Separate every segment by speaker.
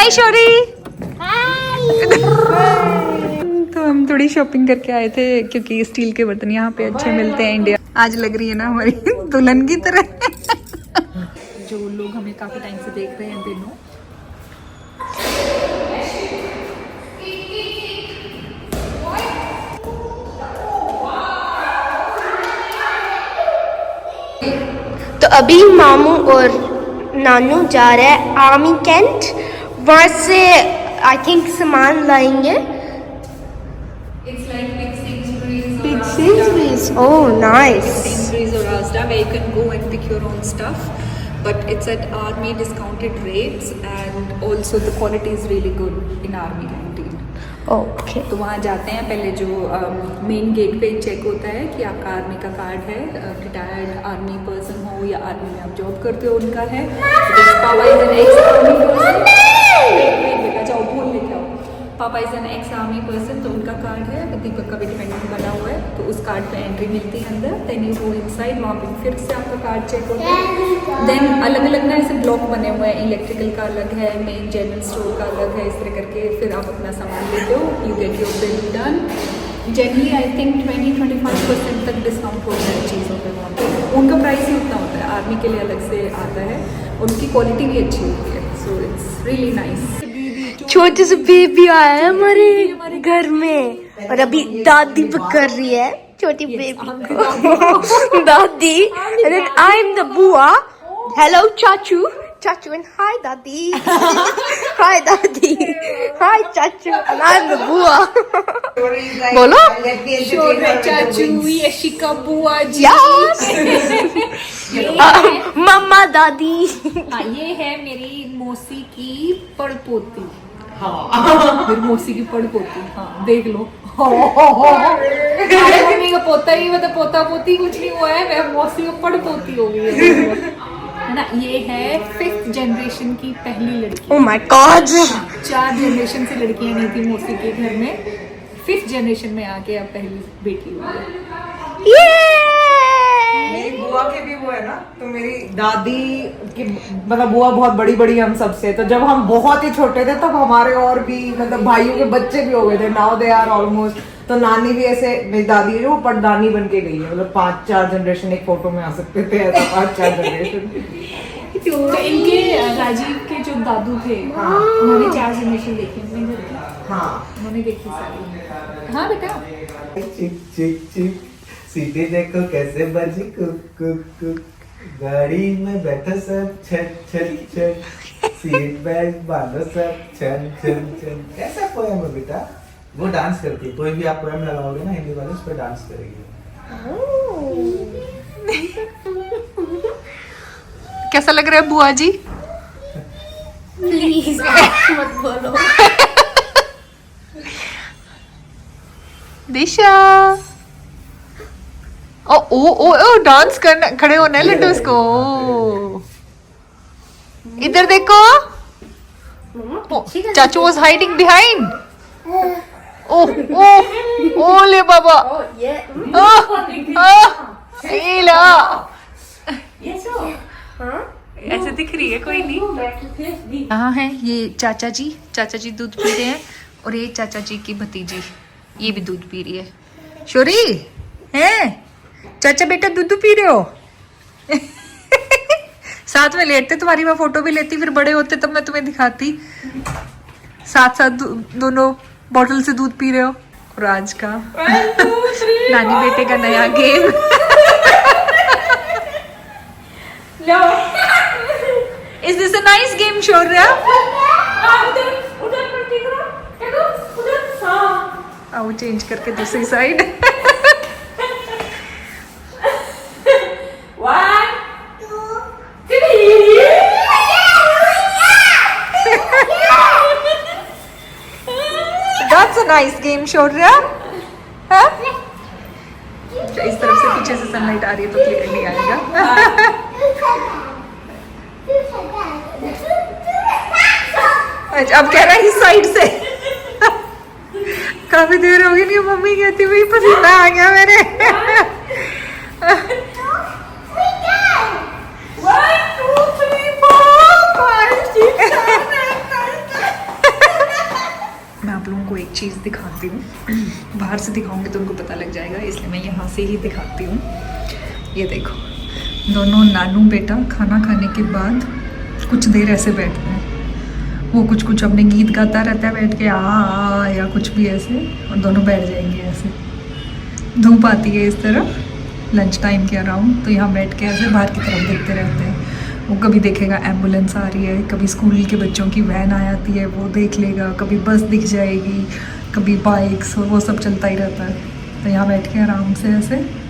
Speaker 1: हाय शौरी। तो हम थोड़ी शॉपिंग करके आए थे क्योंकि स्टील के बर्तन यहाँ पे अच्छे मिलते हैं इंडिया। आज लग रही है ना हमारी दुल्हन की तरह। जो लोग हमें काफी टाइम से देख रहे हैं दोनों,
Speaker 2: तो अभी मामू और नानू जा रहे हैं आर्मी कैंट, वहाँ से आई थिंक सामान लाएंगे।
Speaker 1: It's like big Sainsbury's.
Speaker 2: Big Sainsbury's. Oh, nice.
Speaker 1: Sainsbury's or Asda, where you can go and pick your own stuff, but it's at army discounted rates, and also the quality is really good in army canteen.
Speaker 2: Okay.
Speaker 1: तो वहाँ जाते हैं, पहले जो main gate पे check होता है कि आपका आर्मी का कार्ड है, रिटायर्ड आर्मी पर्सन हो या आर्मी में आप जॉब करते हो उनका है। पापा is an ex army person, बेटा जाओ बोल लेके आओ। पापा is an ex army person, तो उनका कार्ड है, दीपक का भी डिपेंडेंट बना हुआ है, तो उस कार्ड पे एंट्री मिलती है अंदर। देन यू गो इनसाइड, वहाँ पे फिर से आपका कार्ड चेक होता है। देन अलग अलग ना ऐसे ब्लॉक बने हुए हैं, इलेक्ट्रिकल का अलग है, मेन जनरल स्टोर का अलग है, इस तरह करके फिर आप अपना सामान लेते हो, you get your bill done. Generally I think 20-25% तक डिस्काउंट होता है चीज़ों पे वहाँ पे। उनका प्राइस ही उतना होता है, आर्मी के लिए अलग से आता है, उनकी क्वालिटी भी अच्छी होती है, सो इट्स रियली नाइस।
Speaker 2: छोटे से बेबी आया है हमारे घर में, और अभी दादी पकड़ रही है छोटी बेबी को। दादी, and then I'm the बुआ। Hello चाचू, चाचू and hi दादी। Hi दादी, hi चाचू and I'm the बुआ। बोलो
Speaker 1: चाचू यशिका बुआ जी।
Speaker 2: Yes। मम्मा दादी।
Speaker 1: हाँ, ये है मेरी मौसी की पड़पोती। हाँ, मेरी मौसी की पड़पोती। हाँ, देख लो। मम्मी का पोता ही, मतलब पोता पोती कुछ नहीं हुआ है, मैं मौसी का पड़पोती हो गई है ना। ये है 5th जनरेशन की पहली लड़की।
Speaker 2: Oh my God।
Speaker 1: 4 जनरेशन से लड़कियां नहीं थी मौसी के घर में, 5th जनरेशन में आके अब पहली बेटी हुई है।
Speaker 3: मेरी बुआ के भी वो है ना, तो मेरी दादी की मतलब बुआ बहुत बड़ी बड़ी हम सबसे, तो जब हम बहुत ही छोटे थे तब हमारे और भी मतलब भाइयों के बच्चे भी हो गए थे। नाउ दे आर ऑलमोस्ट, तो नानी भी ऐसे, मेरी दादी जो पड़दानी बन के गई है, मतलब 5-4 जनरेशन एक फोटो में आ सकते थे, ऐसा 5-4 जनरेशन।
Speaker 1: तो इनके राजीव के जो दादू थे, हाँ, उन्होंने 4 जनरेशन देखी अपने घर की। हाँ, उन्होंने देखी सारी। हाँ बेटा,
Speaker 4: चिक चिक चिक, सीधे देखो कैसे बजी कुक कुक कुक, गाड़ी में बैठो सब छट छट छट, सीट बेल्ट बांधो सब छन छन छन। कैसा पोएम है बेटा? वो डांस करती है, कोई भी आप पोएम लगाओगे ना हिंदी वाले, उस पर डांस करेगी।
Speaker 1: कैसा लग रहा है बुआ जी?
Speaker 2: प्लीज मत बोलो।
Speaker 1: दिशा, ओ ओ ओ ओ डांस करना, खड़े होना है लड्डू को। इधर देखो, चाचू वाज हाइडिंग बिहाइंड। ओ ओ ओ ले बाबा, ये ला, ऐसे दिख रही है, कोई नहीं। यहाँ है ये चाचा जी दूध पी रहे हैं, और ये चाचा जी की भतीजी, ये भी दूध पी रही है। शोरी हैं, चाचा बेटा दूध पी रहे हो? साथ में लेटते, तुम्हारी मैं फोटो भी लेती, फिर बड़े होते तब मैं तुम्हें दिखाती। साथ साथ दोनों बॉटल से दूध पी रहे हो। और आज का नानी बेटे का नया game. Is this a nice game, Shorya? आओ चेंज करके दूसरी side. That's a nice game, Shorya. हाँ? इस तरफ से पीछे से सनलाइट आ रही है तो क्लियर नहीं आएगा। अब कह रहा है इस साइड से। काफी देर हो गई नहीं, मम्मी कहती हुई पसीना आ गया मेरे। को एक चीज़ दिखाती हूँ। बाहर से दिखाऊंगी तो उनको पता लग जाएगा, इसलिए मैं यहाँ से ही दिखाती हूँ। ये देखो, दोनों नानू बेटा खाना खाने के बाद कुछ देर ऐसे बैठते हैं। वो कुछ कुछ अपने गीत गाता रहता है बैठ के, आ या कुछ भी ऐसे, और दोनों बैठ जाएंगे ऐसे। धूप आती है इस तरफ लंच टाइम के अराउंड, तो यहाँ बैठ के ऐसे बाहर की तरफ देखते रहते हैं। वो कभी देखेगा एम्बुलेंस आ रही है, कभी स्कूल के बच्चों की वैन आ जाती है वो देख लेगा, कभी बस दिख जाएगी, कभी बाइक्स, और वो सब चलता ही रहता है। तो यहाँ बैठ के आराम से ऐसे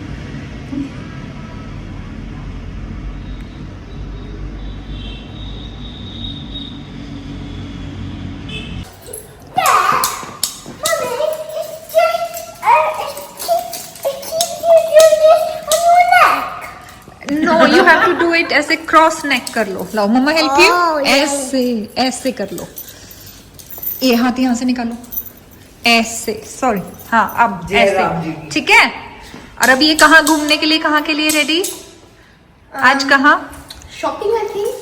Speaker 1: no, you have to do it ऐसे, क्रॉस नेक कर लो। लाओ मम्मा हेल्प यू।
Speaker 2: Oh, yeah.
Speaker 1: ऐसे ऐसे कर लो, ये हाथ यहाँ से निकालो, ऐसे, सॉरी, हाँ अब
Speaker 3: जय राम जी
Speaker 1: ऐसे,
Speaker 3: की।
Speaker 1: ठीक है। और अब ये कहाँ घूमने के लिए, कहाँ के लिए रेडी? आज कहाँ?
Speaker 2: Shopping I think.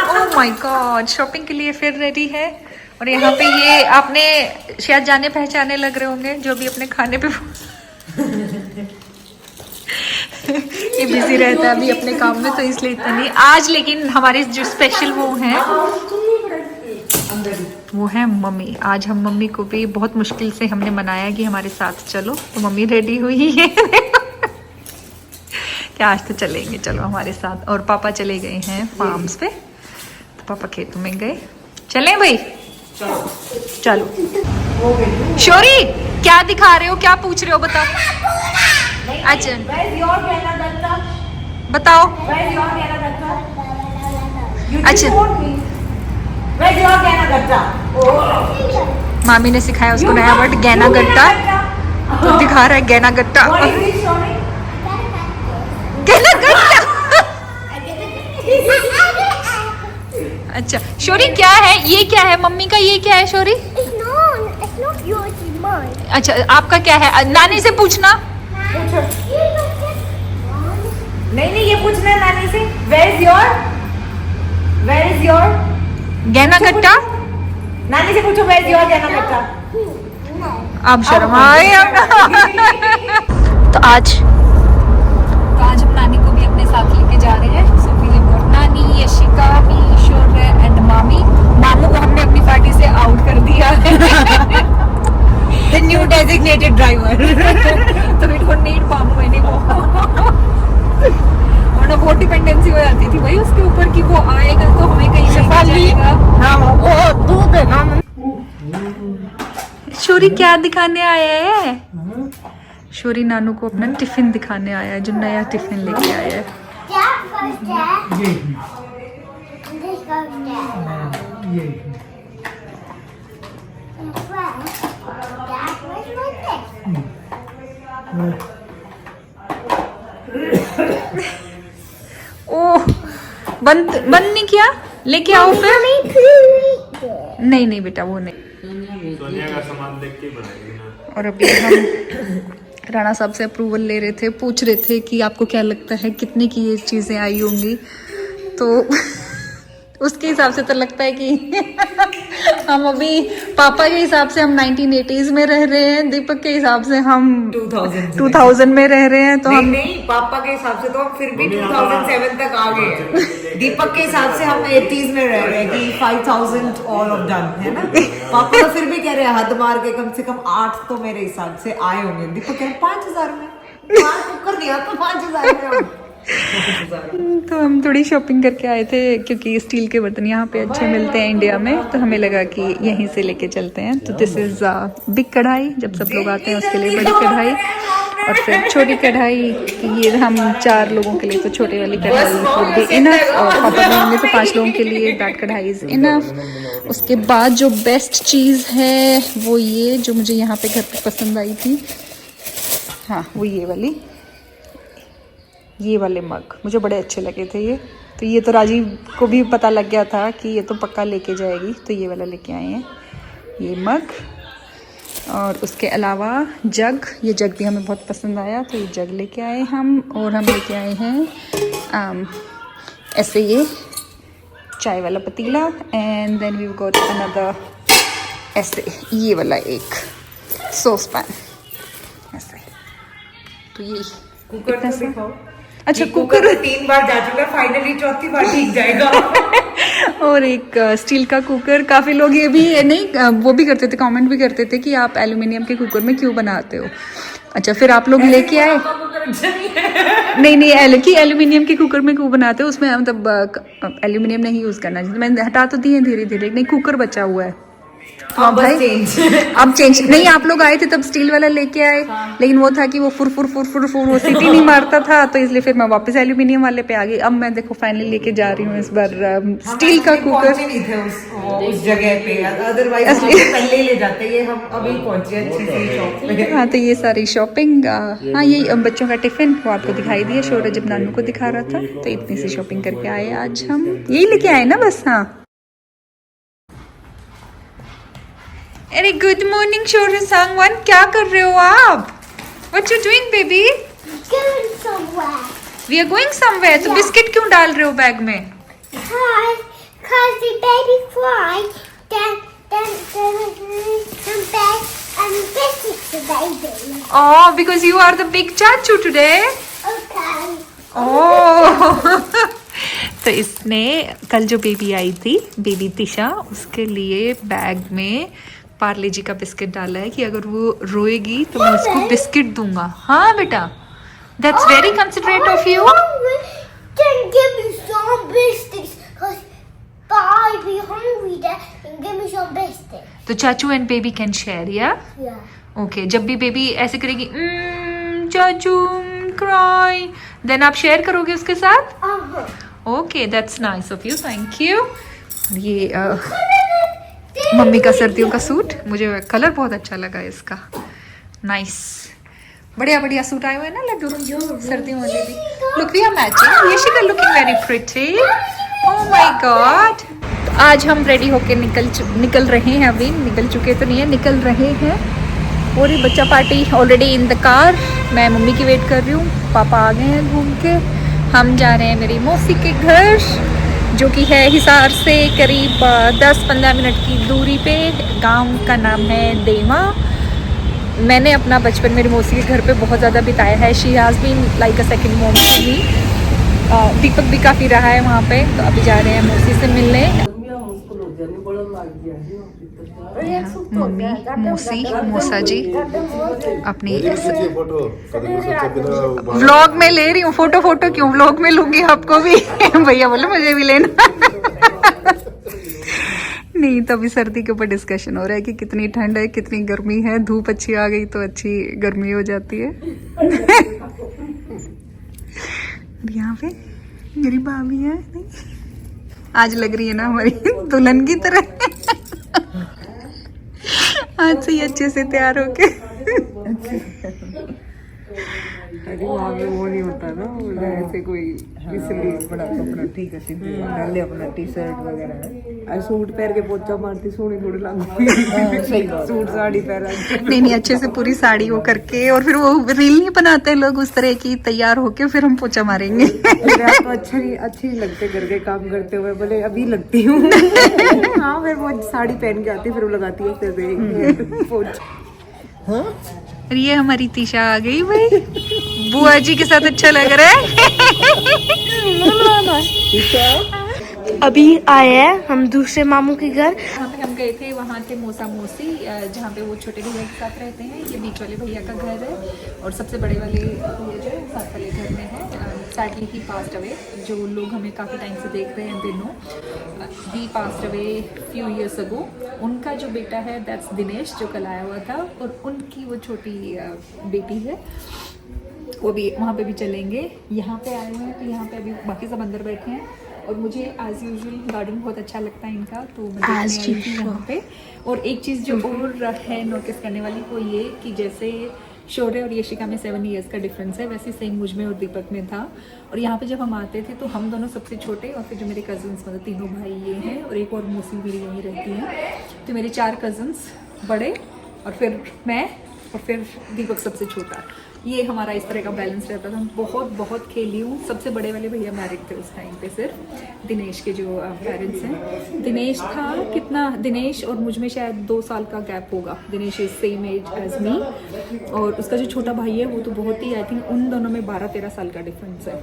Speaker 1: Oh my God, shopping के लिए फिर रेडी है। और यहाँ पे ये आपने शायद जाने पहचाने लग रहे होंगे जो भी अपने खाने पे ये बिजी रहता है अभी अपने काम में, तो इसलिए इतना नहीं आज। लेकिन हमारे जो स्पेशल वो है मम्मी। आज हम मम्मी को भी बहुत मुश्किल से हमने मनाया कि हमारे साथ चलो, तो मम्मी रेडी हुई है कि आज तो चलेंगे, चलो हमारे साथ। और पापा चले गए हैं फार्म्स पे, तो पापा खेतों में गए। चलें भाई, चलो। शोरी क्या दिखा रहे हो, क्या पूछ रहे हो, बताओ। अच्छा बताओ। अच्छा, मामी ने सिखाया उसको नया वर्ड गैना गट्टा, तो दिखा रहा है गैना गट्टा। गैना गट्टा। अच्छा शोरी क्या है, ये क्या है मम्मी का, ये क्या है शोरी? अच्छा आपका क्या है, नानी से पूछना।
Speaker 3: नहीं ये पूछना है नानी से। Where is your
Speaker 1: गहना गट्टा?
Speaker 3: नानी से पूछो where is your गहना गट्टा।
Speaker 1: अब शर्म आए।
Speaker 2: तो आज
Speaker 1: हम नानी को भी अपने साथ लेके जा रहे हैं। सो वी हैव गॉट नानी, यशिका, मी, शोर्य एंड मामी। मामू को हमने अपनी पार्टी से आउट कर दिया है।
Speaker 3: The new designated driver।
Speaker 1: तो इट वुड नीड मामू एनीमोर। वरना बहुत डिपेंडेंसी हो जाती थी भाई उसके ऊपर कि वो आएगा तो हमें कहीं से जाएगा।
Speaker 2: वो दूध है ना।
Speaker 1: शोरी क्या दिखाने आया है? शोरी नानू को अपना टिफिन दिखाने आया है, जो नया टिफिन लेके आया है। ओह बंद नहीं किया, लेके आओ फिर। नहीं बेटा वो नहीं।
Speaker 5: सोनिया का सामान देख के बनाएगी ना।
Speaker 1: और अभी हम राणा साहब से अप्रूवल ले रहे थे, पूछ रहे थे कि आपको क्या लगता है कितने की ये चीज़ें आई होंगी, तो उसके हिसाब से तो लगता है कि हम अभी पापा के हिसाब से हम 1980s में रह रहे हैं, दीपक के हिसाब से हम 2000 में रह रहे हैं। तो हम
Speaker 3: नहीं पापा के हिसाब से तो हम फिर भी 2007 तक आ गए हैं। दीपक के हिसाब से हम 80s में रह रहे हैं कि 5000 ऑल ऑफ डन है ना। पापा तो फिर भी कह रहे हैं हद मार के कम से कम 8 तो मेरे हिसाब से आए होंगे। दीपक कह रहे 5000 में, 5 कर दिया तो 5000 में।
Speaker 1: तो हम थोड़ी शॉपिंग करके आए थे क्योंकि स्टील के बर्तन यहाँ पे अच्छे मिलते हैं इंडिया में, तो हमें लगा कि यहीं से लेके चलते हैं। तो दिस इज बिग कढ़ाई, जब सब लोग आते हैं उसके लिए बड़ी कढ़ाई, और फिर छोटी कढ़ाई। ये हम 4 लोगों के लिए तो छोटी वाली कढ़ाई would be enough, और पापा रहेंगे तो 5 लोगों के लिए दैट कढ़ाई इज इनफ। उसके बाद जो बेस्ट चीज़ है वो ये, जो मुझे यहाँ पे घर पे पसंद आई थी, हाँ वो ये वाले मग मुझे बड़े अच्छे लगे थे ये। तो ये तो राजीव को भी पता लग गया था कि ये तो पक्का लेके जाएगी, तो ये वाला लेके आए हैं, ये मग। और उसके अलावा जग, ये जग भी हमें बहुत पसंद आया, तो ये जग लेके आए हम। और हम लेके आए हैं ऐसे ये चाय वाला पतीला and then we got another ऐसे ये वाला एक सॉस पैन ऐसे। तो ये
Speaker 3: कुकर तो दिखाओ।
Speaker 1: अच्छा
Speaker 3: कुकर 3 बार जा चुका, फाइनली चौथी बार ठीक जाएगा।
Speaker 1: और एक स्टील का कुकर। काफ़ी लोग ये भी नहीं वो भी करते थे, कमेंट भी करते थे कि आप एल्यूमिनियम के कुकर में क्यों बनाते हो। अच्छा फिर आप लोग लेके आए। नहीं कि एल्यूमिनियम के कुकर में क्यों बनाते हो, उसमें मतलब एल्यूमिनियम नहीं यूज़ करना चाहिए। मैंने हटा तो दिए धीरे धीरे, नहीं कुकर बचा हुआ है। हाँ भाई अब चेंज नहीं, आप लोग आए थे तब स्टील वाला लेके आए, लेकिन वो था कि वो फुर वो सीटी नहीं मारता था, तो इसलिए फिर मैं वापस एल्यूमिनियम वाले पे आ गई। अब मैं देखो फाइनली लेके जा रही हूँ इस बार स्टील का कुकर।
Speaker 3: नहीं थे उस जगह पे, अदरवाइज पहले ले जाते। ये हम अभी पहुंचे अच्छी सी शॉप पे।
Speaker 1: हाँ तो ये सारी शॉपिंग। हाँ ये बच्चों का टिफिन वो आपको दिखाई दिया, शोर जब नानू को दिखा रहा था। तो इतनी सी शॉपिंग करके आए आज हम, यही लेके आए ना बस। हाँ अरे गुड मॉर्निंग शोर सांगवान, क्या कर रहे हो आप? What you doing baby?
Speaker 2: Going somewhere.
Speaker 1: We are going somewhere. तो बिस्किट क्यों डाल रहे हो बैग में?
Speaker 2: Cause the baby cry, then bed and biscuits the baby.
Speaker 1: Oh, because you are the big chachu today.
Speaker 2: Okay.
Speaker 1: Oh. तो इसने कल जो बेबी आई थी, बेबी तिशा, उसके लिए बैग में पार्ले जी का बिस्किट डाला है कि अगर वो रोएगी तो मैं उसको बिस्किट दूंगा। हाँ बेटा, that's very considerate of you.
Speaker 2: Then give me some biscuits, cause I'll be hungry then, and give me some biscuits.
Speaker 1: तो चाचू एंड बेबी कैन शेयर या?
Speaker 2: Yeah.
Speaker 1: ओके जब भी बेबी ऐसे करेगी चाचू क्राई, देन आप शेयर करोगे उसके साथ? Okay that's nice of you, thank you. ये मम्मी का सर्दियों का सूट, मुझे कलर बहुत अच्छा लगा इसका, नाइस। बढ़िया सूट आए हुए हैं ना लड्डू सर्दियों वाले भी। Look we are matching, Yashika looking very pretty. Oh my god. तो आज हम रेडी होके निकल रहे हैं, अभी निकल चुके तो नहीं है, निकल रहे हैं। और ये बच्चा party already in the car. मैं मम्मी की वेट कर रही हूँ, पापा आ गए हैं घूम के। हम जा रहे हैं मेरी मौसी के घर, जो कि है हिसार से करीब 10-15 मिनट की दूरी पे। गांव का नाम है देवा। मैंने अपना बचपन मेरी मौसी के घर पे बहुत ज़्यादा बिताया है। She has been like a second mom to me. Deepak भी काफ़ी रहा है वहाँ पे। तो अभी जा रहे हैं मौसी से मिलने। मम्मी मौसी मौसा जी अपनी व्लॉग में ले रही हूँ। फोटो क्यों व्लॉग में लूंगी आपको भी। भैया बोले मुझे भी लेना। नहीं तो अभी सर्दी के ऊपर डिस्कशन हो रहा है कि कितनी ठंड है, कितनी गर्मी है। धूप अच्छी आ गई तो अच्छी गर्मी हो जाती है। यहाँ पे मेरी भाभी है, आज लग रही है ना हमारी दुल्हन की तरह। आज से ही अच्छे से तैयार होके।
Speaker 3: अरे वहाँ पे वो नहीं होता ना, ऐसे कोई इसलिए बड़ा कपड़ा ठीक है, सीधे डाले अपना टी शर्ट वगैरह। और सूट पहन के पोछा मारती सोनी थोड़ी लगती। सूट साड़ी पहना
Speaker 1: नहीं अच्छे से पूरी साड़ी वो करके, और फिर वो रील नहीं बनाते लोग उस तरह की, तैयार होके फिर हम पोछा मारेंगे।
Speaker 3: तो अच्छी लगते घर के काम करते हुए, बोले अभी लगती हूँ। हाँ फिर वो साड़ी पहन के आती, फिर वो लगाती है फिर पोछा। हाँ
Speaker 1: और ये हमारी तिशा आ गई भाई, बुआ जी के साथ अच्छा लग रहा है।
Speaker 2: अभी आए हैं हम दूसरे मामू के घर।
Speaker 1: हम गए थे वहाँ के मौसा मौसी, जहाँ पे वो छोटे भैया के साथ रहते हैं। ये बीच वाले भैया का घर है, और सबसे बड़े वाले भैया जो है साथ वाले घर में है। सैडली ही पास्ट अवे। जो लोग हमें काफ़ी टाइम से देख रहे हैं दिनों, he passed away few years ago. उनका जो बेटा है दैट्स दिनेश, जो कल आया हुआ था, और उनकी वो छोटी बेटी है, वो भी वहाँ पे भी चलेंगे। यहाँ पे आए हुए हैं तो यहाँ पे अभी बाकी सब अंदर बैठे हैं। और मुझे एज यूजुअल गार्डन बहुत अच्छा लगता है इनका, तो मैं देखने आई थी यहाँ पे। और एक चीज़ जो और है नोटिस करने वाली, वो ये कि जैसे शौर्य और यशिका में 7 ईयर्स का डिफरेंस है, वैसे सेम मुझ में और दीपक में था। और यहाँ पे जब हम आते थे तो हम दोनों सबसे छोटे, और फिर जो मेरे कज़न्स मतलब तीनों भाई ये हैं, और एक और मौसी मेरी यहीं रहती हैं। तो मेरे 4 कज़न्स बड़े, और फिर मैं, और फिर दीपक सबसे छोटा। ये हमारा इस तरह का बैलेंस रहता था। बहुत बहुत खेली हूँ। सबसे बड़े वाले भैया मैरिड थे उस टाइम पे सिर्फ, दिनेश के जो पेरेंट्स हैं। दिनेश था कितना, दिनेश और मुझ में शायद 2 साल का गैप होगा। Dinesh is same age as me, और उसका जो छोटा भाई है वो तो बहुत ही, आई थिंक उन दोनों में 12-13 साल का डिफरेंस है।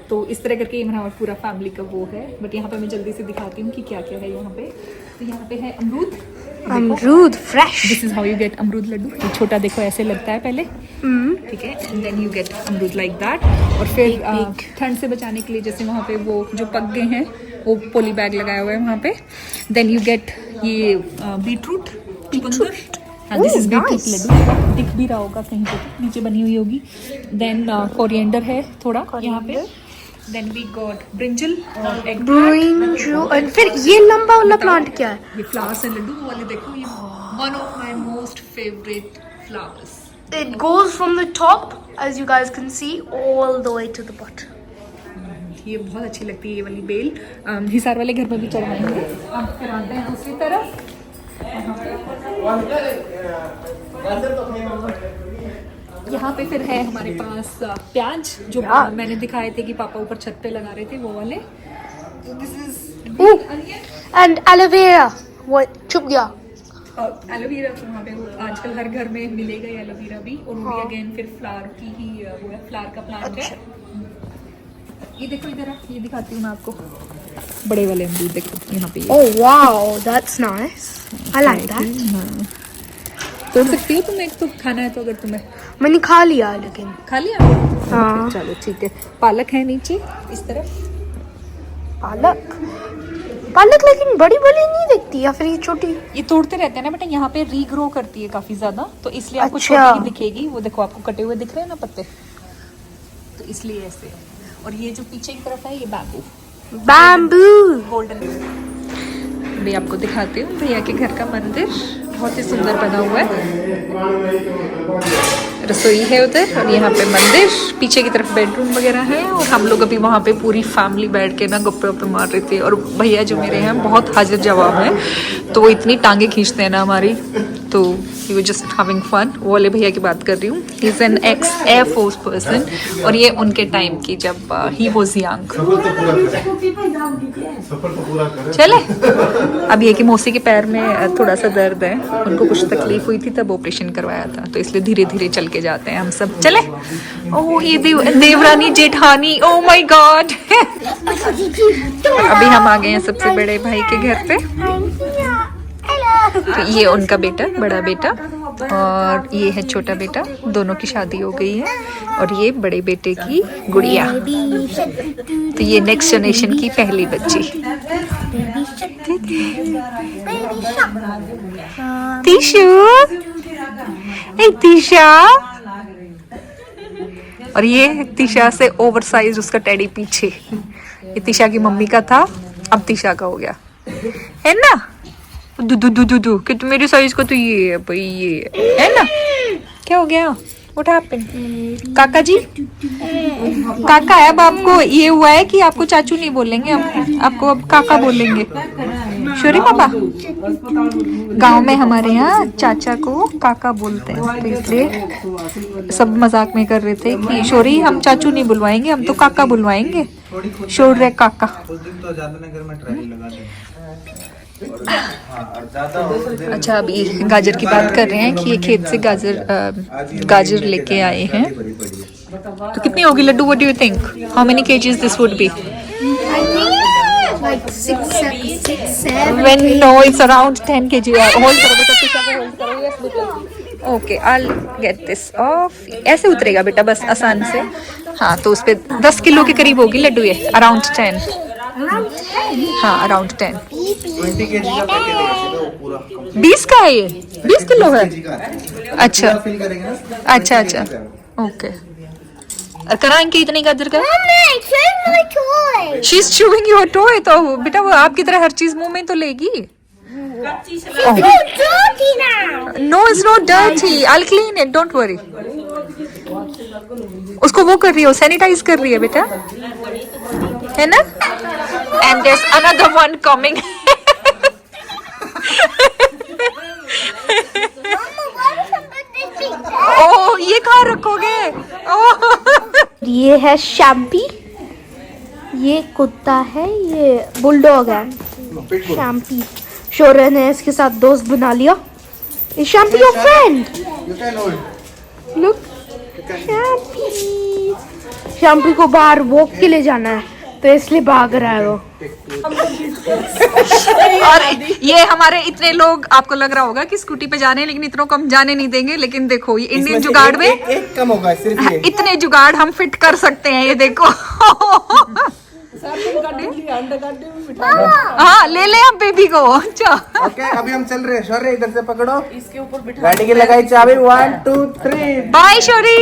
Speaker 1: तो इस तरह करके ये हमारा पूरा फैमिली का वो है। बट यहाँ पे मैं जल्दी से दिखाती हूँ कि क्या क्या है यहाँ पे। तो यहाँ पे है अमरूद,
Speaker 2: अमरूद fresh.
Speaker 1: This is how you get अमरूद लड्डू। ये छोटा देखो ऐसे लगता है पहले, ठीक है, एंड देन यू गेट अमरूद लाइक दैट। और फिर ठंड से बचाने के लिए जैसे वहाँ पे वो जो पक गए हैं वो पोली बैग लगाया हुआ है वहाँ पे। देन यू गेट ये बीटरूट चुकंदर, दिस इज बीटरूट लड्डू, दिख भी रहा होगा कहीं पे, नीचे बनी हुई होगी। देन कोरिएंडर है थोड़ा यहाँ पे। देन वी गॉट ब्रिंजल और एग।
Speaker 2: और फिर ये लंबा वाला प्लांट क्या है?
Speaker 1: ये फ्लावर्स है लड्डू वो वाले, देखो ये one of my most favourite flowers.
Speaker 2: It goes from the top, as you guys can see, all the way to the bottom.
Speaker 1: ये बहुत अच्छी लगती है ये वाली बेल। हिसार वाले घर में भी चढ़ाएंगे। अब फिर आते हैं दूसरी तरफ। यहाँ पे फिर है हमारे पास प्याज, जो मैंने दिखाए थे कि पापा ऊपर छत पे लगा रहे थे, वो वाले। This is
Speaker 2: And aloe vera. What? चुप गया.
Speaker 1: एलोवेरा तो वहाँ पे वो आजकल हर घर में मिलेगा ही एलोवेरा भी, और वो भी अगेन फिर फ्लावर की ही वो है, फ्लावर का प्लांट है। ये देखो इधर आ, ये दिखाती हूँ मैं आपको, बड़े वाले अमरूद देखो यहाँ पे।
Speaker 2: Oh wow, that's nice. I like that.
Speaker 1: हाँ, तोड़ सकती हो तुम, एक तो खाना है तो अगर तुम्हें।
Speaker 2: मैंने खा लिया लेकिन।
Speaker 1: खा लिया?
Speaker 2: हाँ।
Speaker 1: चलो ठीक है। पालक है नीचे इस तरफ।
Speaker 2: पालक लेकिन बड़ी बड़ी नहीं दिखती, या फिर ये छोटी?
Speaker 1: ये तोड़ते रहते हैं ना बेटा, यहाँ पे रीग्रो करती है काफी ज्यादा, तो इसलिए आपको
Speaker 2: अच्छा।
Speaker 1: छोटी ही दिखेगी। वो देखो आपको कटे हुए दिख रहे हैं ना पत्ते, तो इसलिए ऐसे है। और ये जो पीछे की तरफ है ये
Speaker 2: बैम्बू।
Speaker 1: गोल्डन। मैं आपको दिखाती हूँ भैया के घर का मंदिर, बहुत ही सुंदर बना हुआ है। रसोई है उधर, और यहाँ पे मंदिर, पीछे की तरफ बेडरूम वगैरह है। और हम लोग अभी वहाँ पे पूरी फैमिली बैठ के ना गप्पे वप्पे मार रहे थे। और भैया जो मेरे हैं बहुत हाजिर जवाब हैं, तो वो इतनी टांगे खींचते हैं ना हमारी, तो he was just having fun. वो वाले भैया की बात कर रही हूँ, he is an ex air force person, और ये उनके टाइम की जब ही वाज यंग। चले अब ये कि मौसी के पैर में थोड़ा सा दर्द है, उनको कुछ तकलीफ हुई थी तब ऑपरेशन करवाया था, तो इसलिए धीरे धीरे चल के जाते हैं हम सब। चले। ओह ये देवरानी जेठानी, ओह माय गॉड। अभी हम आ गए हैं सबसे बड़े भाई के घर पे। तो ये उनका बेटा, बड़ा बेटा, और ये है छोटा बेटा, दोनों की शादी हो गई है। और ये बड़े बेटे की गुड़िया, तो ये नेक्स्ट जनरेशन की पहली बच्ची। तीशू, तीशा। और ये तीशा से ओवरसाइज उसका टेडी पीछे, ये तीशा की मम्मी का था, अब तीशा का हो गया है ना। दू कि तो मेरे साइज का तो ये है भाई, ये है ना। क्या हो गया? What happened? काका जी, काका है। अब आपको ये हुआ है कि आपको चाचू नहीं बोलेंगे, हम आपको अब काका बोलेंगे। शोरी पापा, गांव में हमारे यहाँ चाचा को काका बोलते हैं, तो इसलिए सब मजाक में कर रहे थे कि शोरी हम चाचू नहीं बुलवाएंगे, हम तो काका बुलवाएंगे। शोर रे काका। अच्छा अभी गाजर की बात कर रहे हैं कि ये खेत से गाजर लेके आए हैं। तो कितनी होगी लड्डू? What do you think? How many KGs this would be?
Speaker 2: Like 6, 7.
Speaker 1: When no, it's around 10 kg. Hold करो बेटा, पीछे में hold करो। Yes बेटा। Okay, I'll get this off. ऐसे उतरेगा बेटा बस आसान से। हाँ तो उस पे 10 किलो के करीब होगी लड्डू ये, around 10. हाँ around 10.
Speaker 4: 20 kg का पैकेट है पूरा।
Speaker 1: 20 का है ये? 20 किलो है? अच्छा
Speaker 4: फिल करेंगे ना।
Speaker 1: अच्छा अच्छा ओके। और कराएंगे इतनी गाजर का? She's chewing your toy, तो बेटा वो आपकी तरह हर चीज मुंह में तो लेगी। No, it's not dirty. I'll clean it. Don't worry. उसको वो कर रही हो, सैनिटाइज कर रही है बेटा, है ना? And there's another one coming. Oh ये कहाँ रखोगे?
Speaker 2: ये है शैम्पी, ये कुत्ता है, ये बुलडॉग है शैम्पी। शोरा ने इसके साथ दोस्त बना लिया। Is Shampy your friend?
Speaker 4: You can hold.
Speaker 2: Look Shampy. Shampy को बाहर वॉक के लिए जाना है तो इसलिए भाग रहा है वो।
Speaker 1: और ये हमारे इतने लोग, आपको लग रहा होगा कि स्कूटी पे जाने हैं, लेकिन इतनों कम जाने नहीं देंगे। लेकिन देखो ये इंडियन जुगाड़ में
Speaker 4: एक कम होगा सिर्फ ये।
Speaker 1: इतने जुगाड़ हम फिट कर सकते हैं, ये देखो। हाँ ले ले आप बेबी को। अच्छा
Speaker 4: ओके अभी हम चल रहे हैं। शौर्य इधर से पकड़ो, इसके ऊपर बिठा, गाड़ी की लगाई चाबी। 1 2 3
Speaker 1: बाय शोरी।